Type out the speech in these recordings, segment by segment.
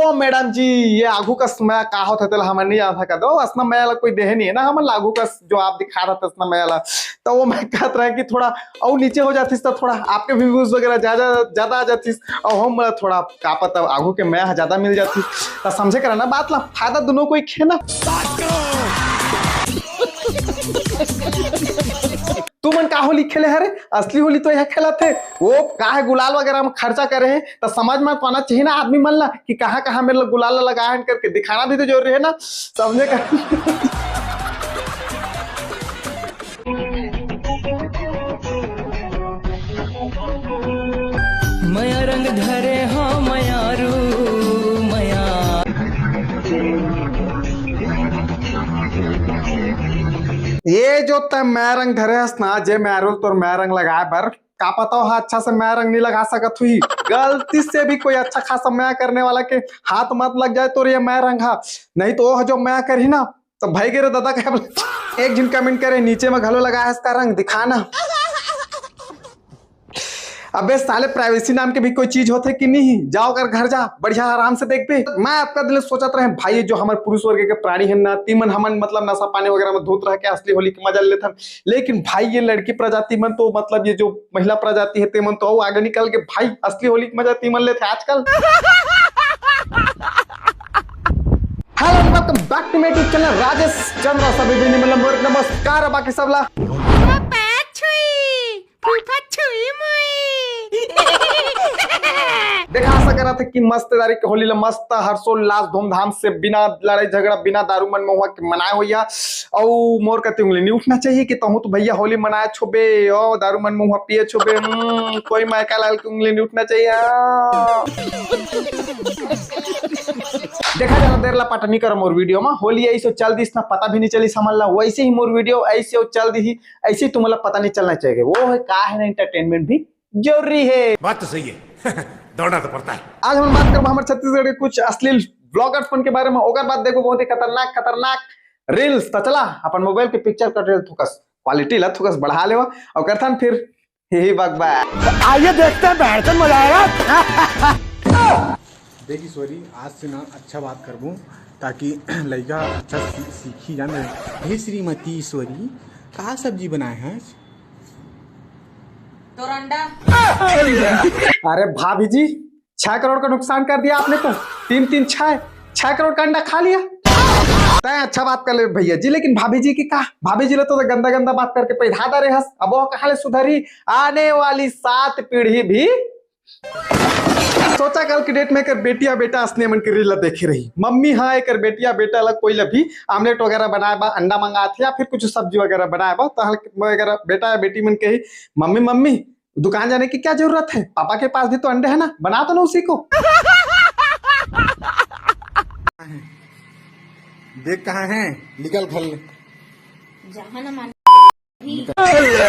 ओ madam जी ये आगू का मैं का होता तेल हमें नहीं आता का दो असना मैं वाला कोई देह नहीं है ना हम लागू का जो आप दिखा रहा था असना मैं वाला तो वो मैं कहता रहा कि थोड़ा और नीचे हो जाती तो थोड़ा आपके व्यूज वगैरह ज्यादा आ जाती और हम थोड़ा का पता आगू के मैं ज्यादा मिल जाती तो समझे करा ना बात ला फायदा दोनों को ही ना। तू मन का होली खेले हरे असली होली तो यह खेला थे वो काहे गुलाल वगैरह में खर्चा करे हैं तो समझ में तो आना चाहिए ना आदमी मन ला कि कहाँ कहाँ मेरे गुलाल लगाए करके दिखाना भी तो जरूरी है ना समझे का। मया रंग धरे हो मयारू मया ये जो तय मैं रंग धरे हस ना जे मैरो तो मैं रंग लगाए बर का पता हो अच्छा से मैं रंग नहीं लगा सकत हुई गलती से भी कोई अच्छा खासा मैं करने वाला के हाथ मत लग जाए तो ये मैं रंग हा नहीं तो वो जो मैं करी ना तो भाई गिरे दादा कह एक जिन कमेंट करे नीचे में घलो लगा है इसका रंग दिखाना। अबे साले प्राइवेसी नाम के भी कोई चीज होते कि नहीं जाओ कर घर जा बढ़िया आराम से देख पे मैं आपका दिल सोचत रहे भाई जो हमारे पुरुष वर्ग के प्राणी है ना तीमन हमन मतलब नशा पानी वगैरह में धूत रह के असली होली की मजा लेते लेकिन भाई ये लड़की प्रजाति मन तो मतलब ये जो महिला प्रजाति है तेमन तो आगे निकल के भाई असली होली की मजा तीमन लेते आजकल। Hello welcome back to my YouTube channel Rajesh Chandra सभी नमस्कार बाकी सबला देखा आशा करा था कि मस्तेदारी के होली मस्त हर्षोल्लास धूमधाम से बिना लड़ाई झगड़ा बिना दारू मन महुआ के मनाए होइया और मोर कहते उंगली नहीं उठना चाहिए कि तहु तो भैया होली मनाए छोबे ओ दारू मन महुआ पिए छोबे कोई मायका लाल की उंगली नहीं उठना चाहिए। देखा जाना देर ला पटनी कर मोर वीडियो में होली ऐसे चल दी ना पता भी नहीं चली समझ ला वैसे ही मोर वीडियो ऐसे चल दी ऐसे ही तुम्हें पता नहीं चलना चाहिए वो है का है ना एंटरटेनमेंट भी जरूरी है। बात तो सही है दौड़ना तो पड़ता है। आज हम बात करें हमारे छत्तीसगढ़ के कुछ अश्लील ब्लॉगर्स के बारे में ओकर बात देखो बहुत ही खतरनाक रील्स तो चला अपन मोबाइल के पिक्चर का थोकस क्वालिटी ला थोकस बढ़ा लेवा और करथन फिर यही बकबा आइए देखते हैं बैठकर मजा आएगा। देखी सॉरी आज से ना अच्छा बात करबू ताकि लड़का अच्छा सीखी जाने। हे श्रीमती ईश्वरी कहा सब्जी बनाए हैं तो अंडा। अरे भाभी जी 6 करोड़ का नुकसान कर दिया आपने तो 6 करोड़ का अंडा खा लिया तय अच्छा बात कर ले भैया जी लेकिन भाभी जी की कहा भाभी जी ले तो गंदा बात करके पैदा दे रहे हंस अब वो कहा ले सुधरी आने वाली 7 पीढ़ी भी सोचा कल की डेट में कर बेटिया बेटा असने मन की रील देखे रही मम्मी हाँ एक बेटिया बेटा अलग कोई भी आमलेट वगैरह बनाए बा अंडा मंगा थे या फिर कुछ सब्जी वगैरह बनाए बा तो वगैरह बेटा या बेटी मन के ही मम्मी दुकान जाने की क्या जरूरत है पापा के पास भी तो अंडे है ना बना तो ना उसी को। देख कहाँ है निकल घर जहाँ न मान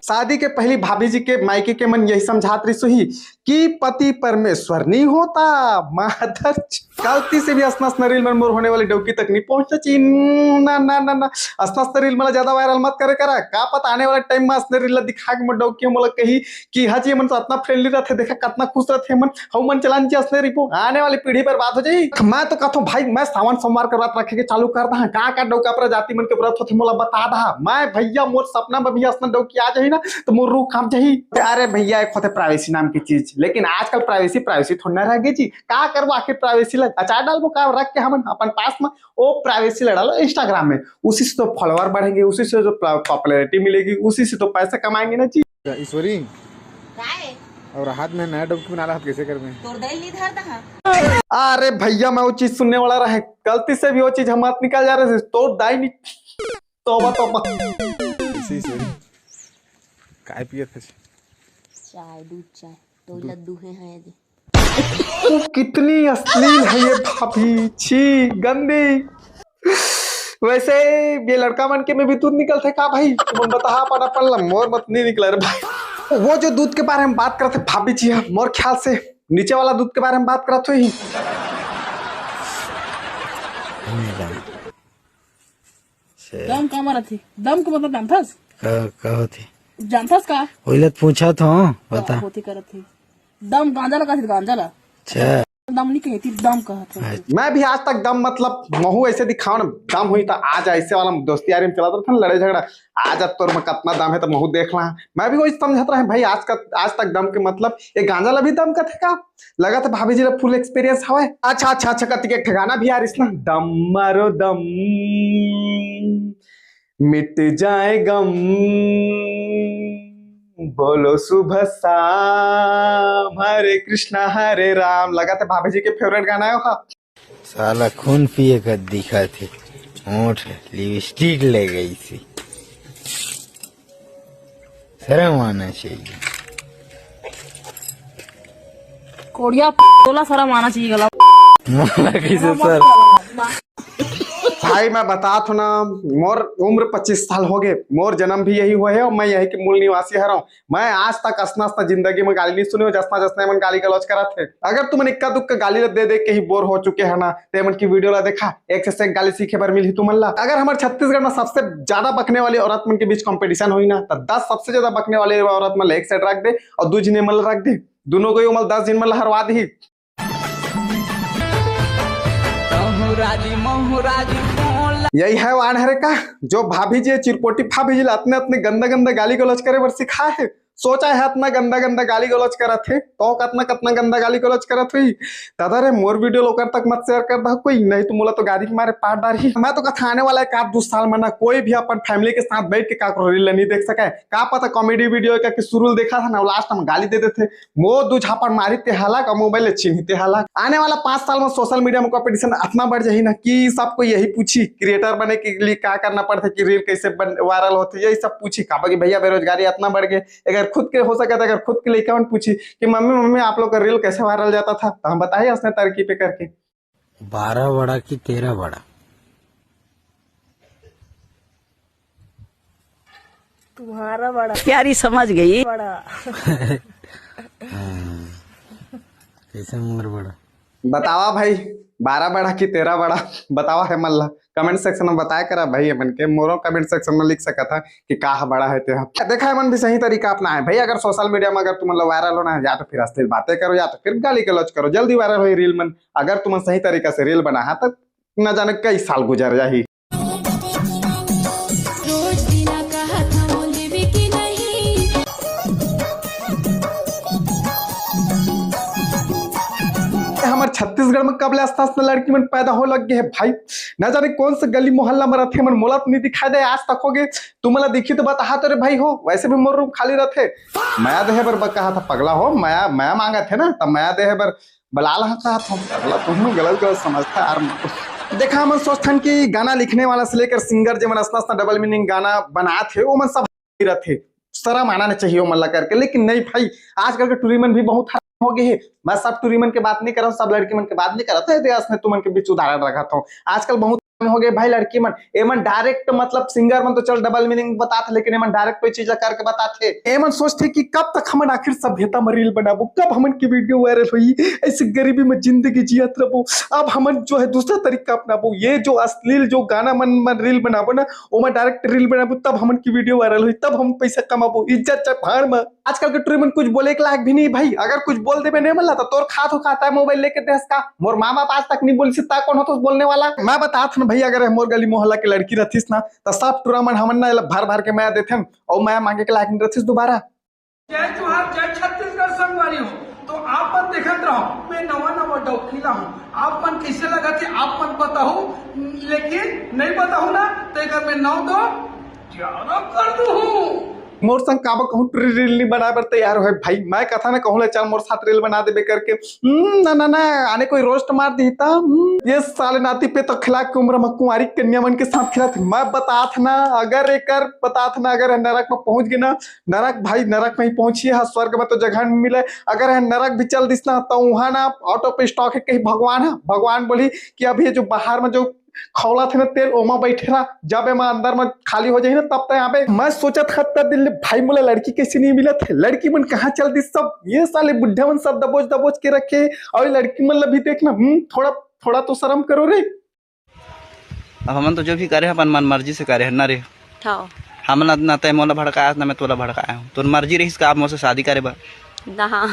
शादी के पहली भाभी जी के मायके के मन यही समझात रही सुही कि पति परमेश्वर नहीं होता माधर गलती से भी असनस रील में मोर होने वाली डौकी तक नहीं पहुंचना चाहिए ना असनस रील मला ज्यादा वायरल मत करे करा का पता आने वाला टाइम में असने रील दिखा के मोर डौकी मोला कही कि हाँ जी मन तो इतना फ्रेंडली रहते देखा कितना खुश रहते मन हम मन चलान जी असने रिपो आने वाली पीढ़ी पर बात हो जाई। मैं तो कहता हूँ भाई मैं सावन सोमवार का व्रत रखे के चालू कर दा का डौका पर जाति मन के व्रत होते मोला बता दा मैं भैया मोर सपना में भी असना डौकी आ जाही ना तो मोर रूह काम जाही। अरे भैया एक होते प्राइवेसी नाम की चीज लेकिन आजकल प्राइवेसी थोड़ी ना रह गई जी का करबो आखिर प्राइवेसी लग अचार डालबो का रख के हम अपन पास में वो प्राइवेसी लड़ा लो इंस्टाग्राम में उसी से तो फॉलोअर बढ़ेंगे उसी से जो पॉपुलैरिटी मिलेगी उसी से तो पैसा कमाएंगे ना जी। ईश्वरी और हाथ में नया डुबकी बना रहा कैसे कर में तोर दिल नहीं धरता। अरे भैया मैं वो चीज सुनने वाला रहे गलती से भी वो चीज हम हाथ निकाल जा रहे थे तो दाई नहीं तोबा ईश्वरी काय पिए थे चाय दूध चाय तो लड्डू हैं यदि तो कितनी अश्लील है ये भाभी छी गंदी। वैसे ये लड़का मन के में भी दूध निकलते का भाई तुम बता पड़ा पड़ला मोर मत नहीं निकला रे भाई। वो जो दूध के बारे में बात करते भाभी जी मोर ख्याल से नीचे वाला दूध के बारे में बात करते ही दम का मारा थी दम को मतलब जानथस का होती जानथस का ओइलत पूछा था बता होती करत थी दम गांजा लगा थी गांजा ला अच्छा दम नहीं कहती, दम कहते हैं। मैं भी आज तक दम मतलब महू ऐसे दिखाओ ना दम हुई तो आज ऐसे वाला दोस्ती यारी में चला था ना लड़ाई झगड़ा। आज अब तोर में कितना दम है तो महू देख ला। मैं भी वही समझता रहा भाई आज तक दम के मतलब ये गांजा ला भी दम का थे का लगा था भाभी जी फुल एक्सपीरियंस हवा। अच्छा कति के गाना भी यार इसना दम मारो दम मिट जाए गम बोलो सुबह शाम हरे कृष्णा हरे राम लगा था भाभी जी के फेवरेट गाना है वो। साला खून पिए का दिखा थे होंठ लिपस्टिक ले गई थी। शर्म आना चाहिए। कोड़िया बोला सारा माना चाहिए गला। मोला कैसे सर भाई मैं बता थो ना मोर उम्र 25 साल हो गए। मोर जन्म भी यही हुआ है और मैं यही के मूल निवासी है रहा हूँ। मैं आज तक असना जिंदगी में गाली नहीं सुनी हो जसना मन गाली गलौज करा थे। अगर तुम इक्का दुक्का गाली दे के ही बोर हो चुके हैं ना ते मन की वीडियो ला देखा एक से एक गाली सीखे पर मिली तुम ला। अगर हमारे छत्तीसगढ़ में सबसे ज्यादा बकने वाली औरत मन के बीच कंपटीशन हुई ना तो 10 सबसे ज्यादा बकने वाली औरत मन एक साइड रख दे और 2 जिने मल रख दे। दोनों को उमल 10 दिन में हरवा दी। यही है वानहरे का जो भाभी जी चिरपोटी भाभी जी अपने गंदा गाली गलौज करे बर सिखा है। सोचा है इतना गंदा गाली गलौज करत थे तो कतना गंदा गाली गलौज करत हुई दादा रे मोर वीडियो लोकर तक मत शेयर कर दा कोई नहीं तो मोला तो गाड़ी के मारे पार डारी। मैं तो कथा आने वाला है का 2 साल में ना कोई भी अपन फैमिली के साथ बैठ के का रील नहीं देख सका है। का पता कॉमेडी वीडियो का कि शुरू देखा था ना लास्ट में गाली दे देते वो 2 झापड़ मारी ते हालाक और मोबाइल चिन्हते हालाक। आने वाला 5 साल में सोशल मीडिया में कंपटीशन इतना बढ़ जाए ना कि सबको यही पूछी क्रिएटर बने के लिए क्या करना पड़ता है कि रील कैसे वायरल होती है यही सब पूछी का कि भैया बेरोजगारी इतना बढ़ गई। अगर खुद के हो सका था अगर खुद के लिए कौन पूछी कि मम्मी आप लोग का रील कैसे वायरल जाता था तो हम बताइए उसने तरक्की पे करके 12 बड़ा की 13 बड़ा। तुम्हारा बड़ा प्यारी समझ गई। बड़ा कैसे मोर बड़ा बतावा भाई 12 बड़ा कि 13 बड़ा बतावा है मल्ला कमेंट सेक्शन में बताया करा भाई अपन के मोरो कमेंट सेक्शन में लिख सका था कि का बड़ा है तेरा। देखा है मन भी सही तरीका अपना है भाई। अगर सोशल मीडिया में अगर तुम मतलब वायरल होना है या तो फिर अश्लील बातें करो या तो फिर गाली गलौज करो जल्दी वायरल हो रील मन। अगर तुम सही तरीका से रील बना है तो न जाने कई साल गुजर जाही। हमारे छत्तीसगढ़ में कब आस्ता आस्ता लड़की मन पैदा हो लग गए है भाई। न जाने कौन से गली मोहल्ला में रहते मन मोला तो नहीं दिखाई दे आज तक हो गए। तुमला दिखी तो बता तो रे भाई हो वैसे भी मोर रूम खाली रहते। माया देह बर कहा था पगला हो माया मांगा थे ना तब माया देह बर बला लहा कहा था पगला तुम गलत समझता यार। देखा हम सोचथन कि गाना लिखने वाला से लेकर सिंगर जो मन असना डबल मीनिंग गाना बना थे वो मन सब रहते शर्म आना चाहिए मल्ला करके। लेकिन नहीं भाई आजकल के टूरिमन भी बहुत हो गए है। मैं सब टूरिमन के बात नहीं कर रहा हूँ सब लड़की मन के बात नहीं कर रहा था इतिहास में तुमन के बीच उदाहरण रखा था। आजकल बहुत हो गए भाई लड़की मन एमन डायरेक्ट मतलब सिंगर मन तो चल डबल मीनिंग बताते लेकिन एमन डायरेक्ट कोई चीज करके बताते। एमन सोचते कि कब तक हमन आखिर सभ्यता में रील बनाबो कब हमन की वीडियो वायरल हुई ऐसे गरीबी में जिंदगी जियत रहो। अब हमन जो है दूसरा तरीका अपनाबो ये जो अश्लील जो गाना मन रील बनाबो ना वो मैं डायरेक्ट रील बनाबो तब हमन की वीडियो वायरल हुई तब हम पैसा कमाबो इज्जत चाहे भाड़ में। आजकल के टूरिमन कुछ बोले के लायक भी नहीं भाई। अगर कुछ बोल देवे नहीं मिला तो तोर खाता है मोबाइल लेके देश का मोर माँ बाप आज तक नहीं बोल सकता कौन हो तो बोलने वाला। मैं बता था भाई अगर मोर गली मोहल्ला के लड़की रथिस ना तो सब टूरामन हमन ना भर के मैं देथे और मैं मांगे के लायक नहीं रथिस दोबारा। जय जोहार जय छत्तीसगढ़ संगवारी हो तो आप मन देखत रहो मैं नवा डौकीला हूँ आप मन कैसे लगा थे आप मन बताओ लेकिन नहीं बताओ ना तो एक मैं 9 दो 11 कर दू। मोर संग काबा कहूँ रील नहीं बना बर तैयार है भाई। मैं कथा ना कहूँ चल मोर साथ रील बना देबे करके ना आने कोई रोस्ट मार दी था ये साले नाती पे तो खिला के उम्र में कुंवारी कन्या मन के साथ खिला थे। मैं बता ना अगर एक बता ना अगर नरक में पहुंच गए ना नरक भाई नरक में ही पहुंचिए हाँ स्वर्ग में तो जगह नहीं मिले। अगर है नरक भी चल दिस ना तो वहां ना ऑटो पे स्टॉक है कहीं भगवान है भगवान बोली कि अभी जो बाहर में जो खौला थे ना तेल ओमा बैठे रहा जब मैं अंदर में खाली हो जाए ना तब तक यहाँ पे मैं सोचा था दिल भाई मोला लड़की कैसे नहीं मिला थे लड़की मन कहाँ चल दी सब ये साले बुढ़ा मन सब दबोच के रखे और लड़की मन भी देखना थोड़ा तो शर्म करो रे। अब हम तो जो भी करे अपन मन मर्जी से करे है ना रे हम ना तय मोला भड़काया ना मैं तोला भड़काया हूँ तो मर्जी रही आप मुझसे शादी करे बा ना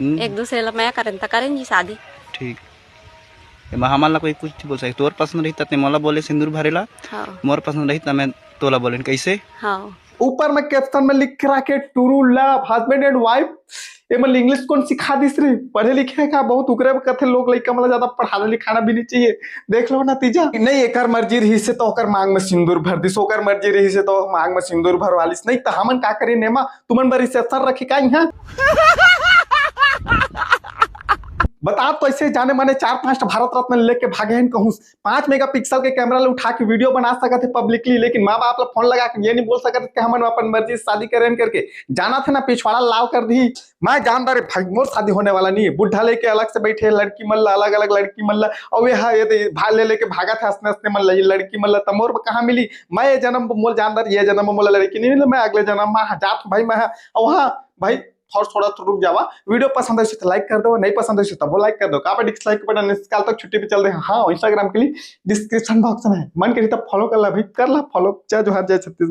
एक दूसरे ला मैं करें तो करें जी शादी। ठीक एमा हमारा कोई कुछ बोल सके तोर पसंद रही ते मोला बोले सिंदूर भरेला हाँ मोर पसंद रही त मैं तोला बोले कैसे हाँ ऊपर में कैप्शन में लिख रहा के to love husband and wife ये मतलब इंग्लिश कौन सिखा दिस रे पढ़े लिखे का बहुत उकरे कथे लोग लइका मतलब ज्यादा पढ़ाना लिखाना भी नहीं चाहिए देख लो नतीजा नहीं एकर मर्जी रही से तो ओकर मांग में सिंदूर भर दिस ओकर मर्जी रही से तो मांग में सिंदूर भरवालिस नहीं तो हमन का करी नेमा तुमन बर रिसेप्शन रखी का यहाँ बता तो ऐसे जाने माने 4-5 भारत रत्न लेके भागे हैं कहूँ 5 मेगापिक्सल के कैमरा ले उठा के वीडियो बना सकते थे पब्लिकली लेकिन माँ बाप फोन लगा के ये नहीं बोल सकते कि हम अपन मर्जी से शादी करें करके जाना था ना पिछवाड़ा लाव कर दी मैं जानदार भाई मोर शादी होने वाला नहीं है बुढ़ा लेके अलग से बैठे लड़की मल्ला अलग अलग लड़की मल्ला और ये भाई लेके भागा था हंसने हंसने मल्ला ये लड़की मल्ला तमोर कहाँ मिली मैं ये जन्म मोल जानदार ये जन्म मोला लड़की नहीं मिली मैं अगले जन्म में जात भाई मैं वहाँ भाई और थोड़ा तो रुक जावा वीडियो पसंद है तो लाइक कर दो नहीं पसंद है तो वो लाइक कर दो कहाँ पे डिसलाइक बटन इस काल तक छुट्टी पे चल रहे हैं हाँ इंस्टाग्राम के लिए डिस्क्रिप्शन बॉक्स में मन करी तब फॉलो कर ला भाई कर ला फॉलो जय जोहार जय छत्तीसगढ़।